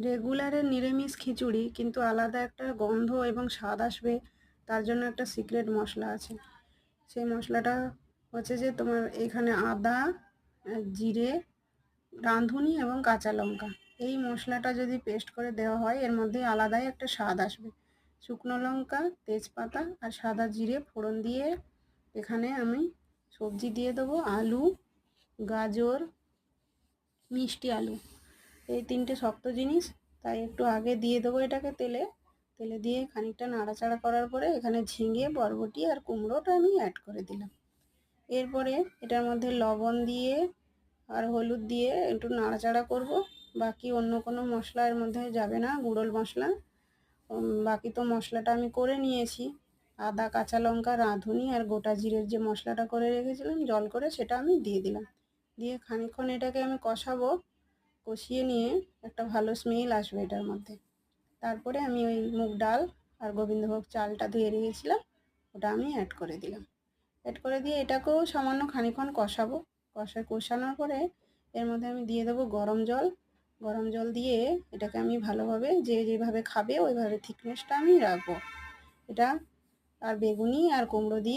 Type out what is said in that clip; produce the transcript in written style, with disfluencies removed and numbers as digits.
রেগুলারের নিরামিষ খিচুড়ি কিন্তু আলাদা একটা গন্ধ এবং স্বাদ আসবে, তার জন্য একটা সিক্রেট মশলা আছে। সেই মশলাটা হচ্ছে যে তোমার এখানে আদা, জিরে, রাঁধুনি এবং কাঁচা লঙ্কা, এই মশলাটা যদি পেস্ট করে দেওয়া হয় এর মধ্যে আলাদাই একটা স্বাদ আসবে। শুকনো লঙ্কা, তেজপাতা আর সাদা জিরে ফোড়ন দিয়ে এখানে আমি সবজি দিয়ে দেবো, আলু, গাজর, মিষ্টি আলু, এই তিনটে শক্ত জিনিস। তাই একটু আগে দিয়ে দেবো এটাকে তেলে। তেলে দিয়ে খানিকটা নাড়াচাড়া করার পরে এখানে ঝিঙে, বরবটি আর কুমড়োটা আমি অ্যাড করে দিলাম। এরপরে এটার মধ্যে লবণ দিয়ে আর হলুদ দিয়ে একটু নাড়াচাড়া করব। বাকি অন্য কোনো মশলা এর মধ্যে যাবে না, গুঁড়ো মশলা। বাকি তো মশলাটা আমি করে নিয়েছি, আদা, কাঁচা লঙ্কা, রাঁধুনি আর গোটা জিরের যে মশলাটা করে রেখেছিলাম জল করে, সেটা আমি দিয়ে দিলাম। দিয়ে খানিকক্ষণ এটাকে আমি কষাবো। কষিয়ে নিয়ে একটা ভালো স্মেল আসবে এটার মধ্যে। তারপরে আমি ওই মুগ ডাল আর গোবিন্দভোগ চালটা ধুয়ে রেখেছিলাম, ওটা আমি অ্যাড করে দিলাম। অ্যাড করে দিয়ে এটাকেও সামান্য খানিকক্ষণ কষাবো। কষানোর পরে এর মধ্যে আমি দিয়ে দেবো গরম জল। গরম জল দিয়ে এটাকে আমি ভালোভাবে, যে যেভাবে খাবে ওইভাবে থিকনেসটা আমি রাখবো এটা। আর বেগুনি আর কুমড়ো দিয়ে